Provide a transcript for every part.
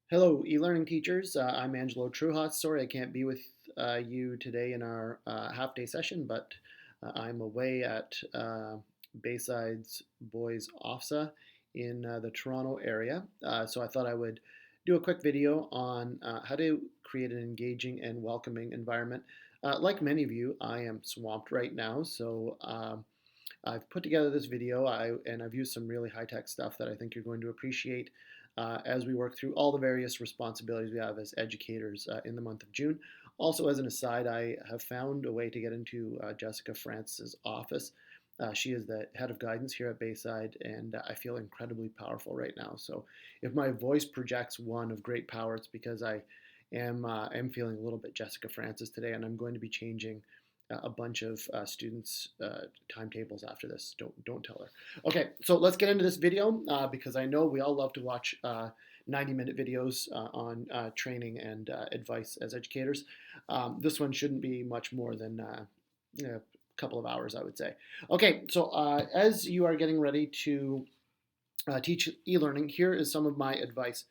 Hello, e-learning teachers. I'm Angelo Trujas. Sorry I can't be with you today in our half-day session, but I'm away at Bayside's Boys OFSA in the Toronto area. So I thought I would do a quick video on how to create an engaging and welcoming environment. Like many of you, I am swamped right now, so I've put together this video and I've used some really high-tech stuff that I think you're going to appreciate as we work through all the various responsibilities we have as educators in the month of June. Also, as an aside, I have found a way to get into Jessica Francis's office. She is the head of guidance here at Bayside, and I feel incredibly powerful right now. So, if my voice projects one of great power, it's because I am feeling a little bit Jessica Francis today, and I'm going to be changing a bunch of students' timetables after this. Don't tell her. Okay, so let's get into this video because I know we all love to watch 90-minute videos on training and advice as educators. This one shouldn't be much more than a couple of hours, I would say. Okay, so as you are getting ready to teach e-learning, here is some of my advice.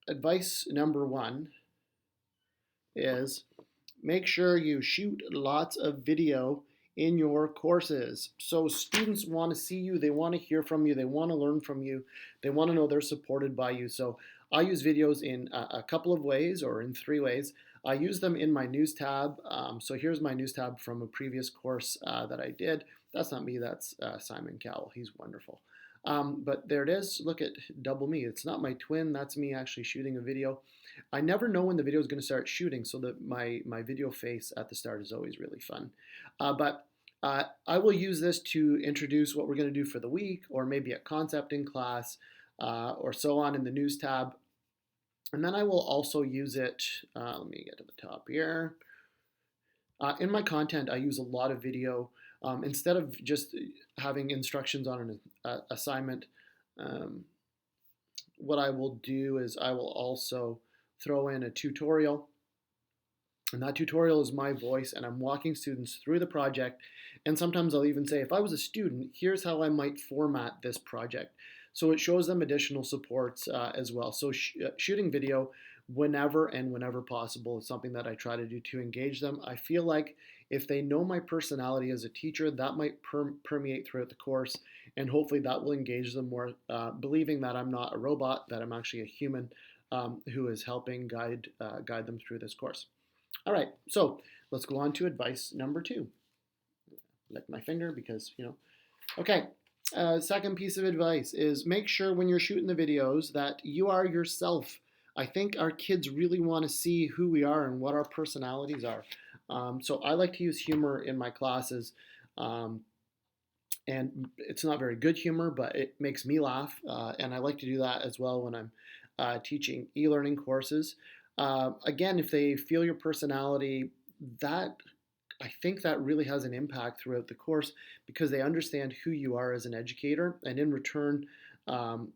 Advice number one is make sure you shoot lots of video in your courses. So students want to see you, they want to hear from you, they want to learn from you, they want to know they're supported by you. So I use videos in a couple of ways or in three ways. I use them in my news tab. So here's my news tab from a previous course that I did. That's not me, that's Simon Cowell. He's wonderful. But there it is. Look at double me. It's not my twin. That's me actually shooting a video. I never know when the video is going to start shooting, so that my video face at the start is always really fun. But I will use this to introduce what we're going to do for the week, or maybe a concept in class, or so on in the news tab. And then I will also use it. Let me get to the top here. In my content, I use a lot of video. Instead of just having instructions on an assignment, um, what I will do is I will also throw in a tutorial. And that tutorial is my voice, and I'm walking students through the project. And sometimes I'll even say, if I was a student, here's how I might format this project. So it shows them additional supports as well. So shooting video whenever possible is something that I try to do to engage them. I feel like if they know my personality as a teacher, that might permeate throughout the course, and hopefully that will engage them more, believing that I'm not a robot, that I'm actually a human who is helping guide them through this course. All right, so let's go on to advice number two. Lick my finger because, Okay, second piece of advice is make sure when you're shooting the videos that you are yourself. I think our kids really want to see who we are and what our personalities are. So I like to use humor in my classes. And it's not very good humor, but it makes me laugh. And I like to do that as well when I'm teaching e-learning courses. Again, if they feel your personality, that I think that really has an impact throughout the course because they understand who you are as an educator, and in return, um,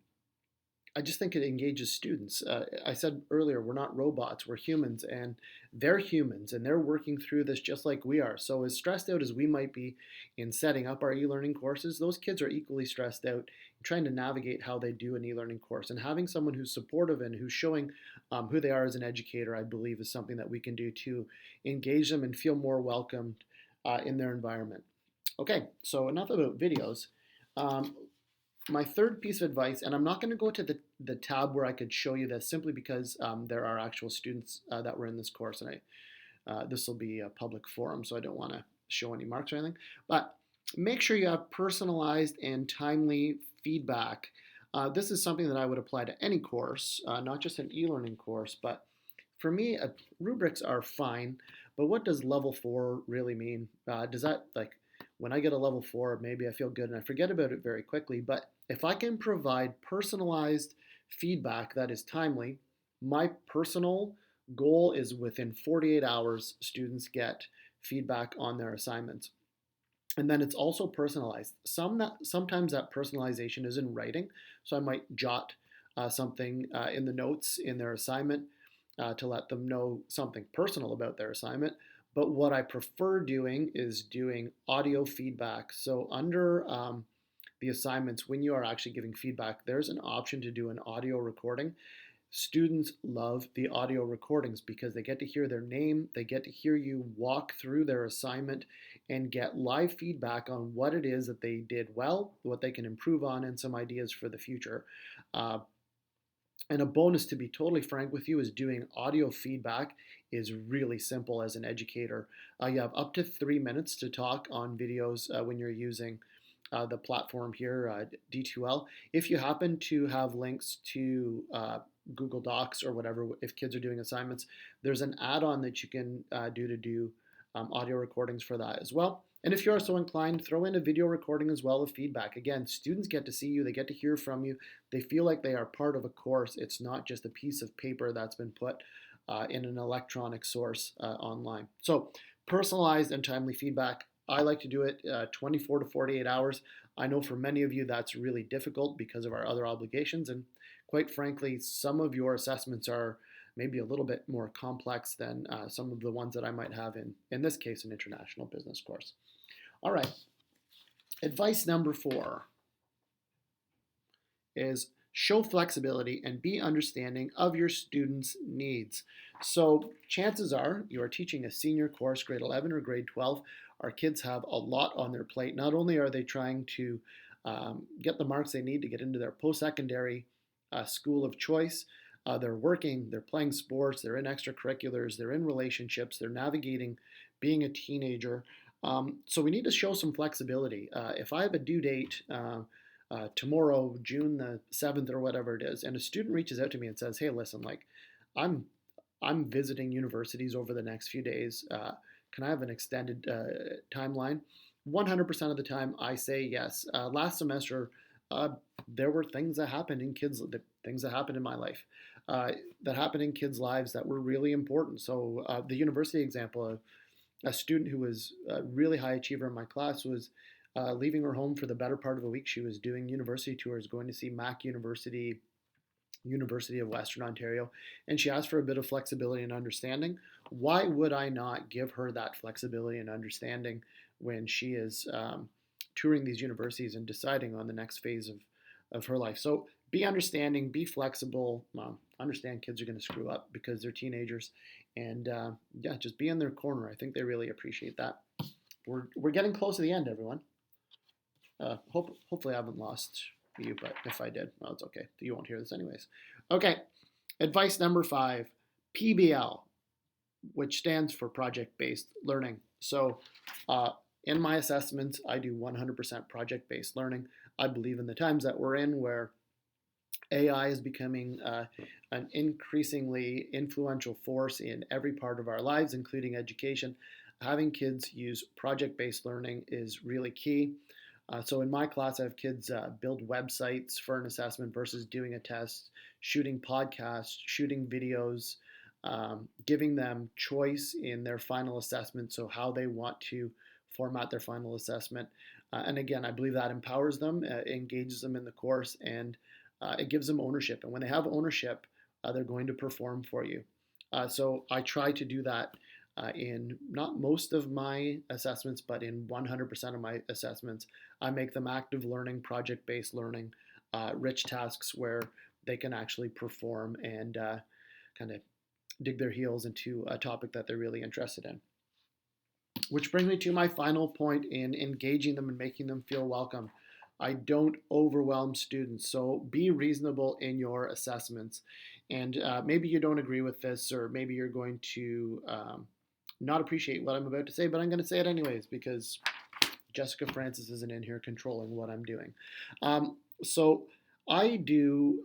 I just think it engages students. I said earlier, we're not robots, we're humans, and they're working through this just like we are. So, as stressed out as we might be in setting up our e learning courses, those kids are equally stressed out trying to navigate how they do an e learning course. And having someone who's supportive and who's showing who they are as an educator, I believe, is something that we can do to engage them and feel more welcomed in their environment. Okay, so enough about videos. Um, my third piece of advice, and I'm not going to go to the tab where I could show you this simply because there are actual students that were in this course, and this will be a public forum, so I don't want to show any marks or anything. But make sure you have personalized and timely feedback. This is something that I would apply to any course, not just an e-learning course, but for me, rubrics are fine, but what does level 4 really mean? Does that, like, when I get a level 4, maybe I feel good and I forget about it very quickly, but if I can provide personalized feedback that is timely, my personal goal is within 48 hours, students get feedback on their assignments. And then it's also personalized. Sometimes that personalization is in writing, so I might jot something in the notes in their assignment to let them know something personal about their assignment. But what I prefer doing is doing audio feedback. So under the assignments, when you are actually giving feedback, there's an option to do an audio recording. Students love the audio recordings because they get to hear their name, they get to hear you walk through their assignment and get live feedback on what it is that they did well, what they can improve on, and some ideas for the future. Uh, and a bonus, to be totally frank with you, is doing audio feedback is really simple as an educator. You have up to 3 minutes to talk on videos when you're using the platform here, D2L. If you happen to have links to Google Docs or whatever, if kids are doing assignments, there's an add-on that you can do audio recordings for that as well. And if you are so inclined, throw in a video recording as well of feedback. Again, students get to see you, they get to hear from you, they feel like they are part of a course. It's not just a piece of paper that's been put in an electronic source online. So personalized and timely feedback. I like to do it 24 to 48 hours. I know for many of you that's really difficult because of our other obligations. And quite frankly, some of your assessments are maybe a little bit more complex than some of the ones that I might have in this case, an international business course. All right. Advice number 4 is show flexibility and be understanding of your students' needs. So chances are you are teaching a senior course, grade 11 or grade 12. Our kids have a lot on their plate. Not only are they trying to get the marks they need to get into their post-secondary school of choice, they're working, they're playing sports, they're in extracurriculars, they're in relationships, they're navigating being a teenager. So we need to show some flexibility. If I have a due date tomorrow, June the 7th or whatever it is, and a student reaches out to me and says, "Hey, listen, like I'm visiting universities over the next few days. Can I have an extended timeline?" 100% of the time, I say yes. Last semester, there were things that happened in things that happened in my life, that happened in kids' lives that were really important. So the university example, a student who was a really high achiever in my class was leaving her home for the better part of a week. She was doing university tours, going to see Mac University, University of Western Ontario, and she asked for a bit of flexibility and understanding. Why would I not give her that flexibility and understanding when she is touring these universities and deciding on the next phase of her life? So be understanding, be flexible. Understand kids are going to screw up because they're teenagers, and yeah, just be in their corner. I think they really appreciate that. We're getting close to the end, everyone. Hopefully I haven't lost you, but if I did, well, it's okay. You won't hear this anyways. Okay, advice number 5, PBL, which stands for project-based learning. So in my assessments, I do 100% project-based learning. I believe in the times that we're in where AI is becoming an increasingly influential force in every part of our lives, including education. Having kids use project-based learning is really key. So in my class, I have kids build websites for an assessment versus doing a test, shooting podcasts, shooting videos, giving them choice in their final assessment, so how they want to format their final assessment. And again, I believe that empowers them, engages them in the course, and it gives them ownership. And when they have ownership, they're going to perform for you. So I try to do that in not most of my assessments, but in 100% of my assessments. I make them active learning, project-based learning, rich tasks where they can actually perform and kind of dig their heels into a topic that they're really interested in. Which brings me to my final point in engaging them and making them feel welcome. I don't overwhelm students, so be reasonable in your assessments. And maybe you don't agree with this, or maybe you're going to not appreciate what I'm about to say, but I'm going to say it anyways because Jessica Francis isn't in here controlling what I'm doing. So I do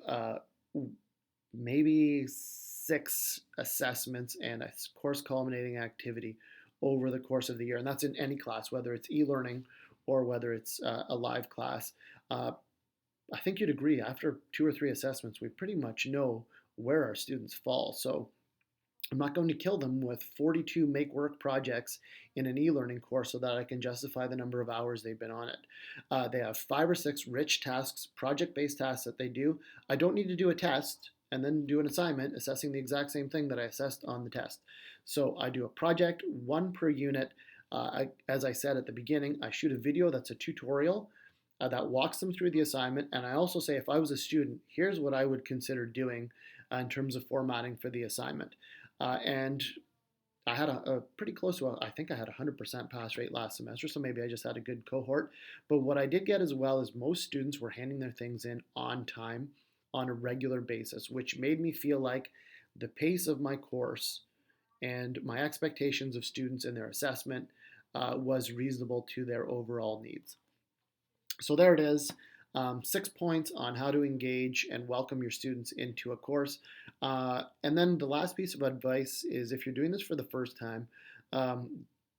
maybe 6 assessments and a course culminating activity over the course of the year, and that's in any class, whether it's e-learning or whether it's a live class. I think you'd agree, after 2 or 3 assessments, we pretty much know where our students fall. So I'm not going to kill them with 42 make work projects in an e-learning course so that I can justify the number of hours they've been on it. They have 5 or 6 rich tasks, project-based tasks that they do. I don't need to do a test and then do an assignment assessing the exact same thing that I assessed on the test. So I do a project, 1 per unit. As I said at the beginning, I shoot a video that's a tutorial that walks them through the assignment. And I also say, if I was a student, here's what I would consider doing in terms of formatting for the assignment. And I had a pretty close to, I think I had a 100% pass rate last semester, so maybe I just had a good cohort. But what I did get as well is most students were handing their things in on time on a regular basis, which made me feel like the pace of my course and my expectations of students and their assessment was reasonable to their overall needs. So there it is. 6 points on how to engage and welcome your students into a course. And then the last piece of advice is if you're doing this for the first time,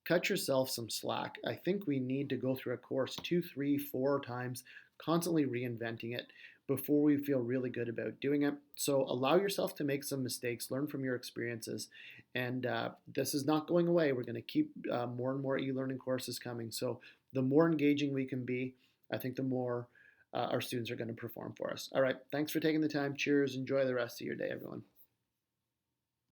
cut yourself some slack. I think we need to go through a course 2, 3, 4 times, constantly reinventing it before we feel really good about doing it. So allow yourself to make some mistakes, learn from your experiences, and this is not going away. We're going to keep more and more e-learning courses coming. So the more engaging we can be, I think the more our students are going to perform for us. All right, thanks for taking the time. Cheers. Enjoy the rest of your day, everyone.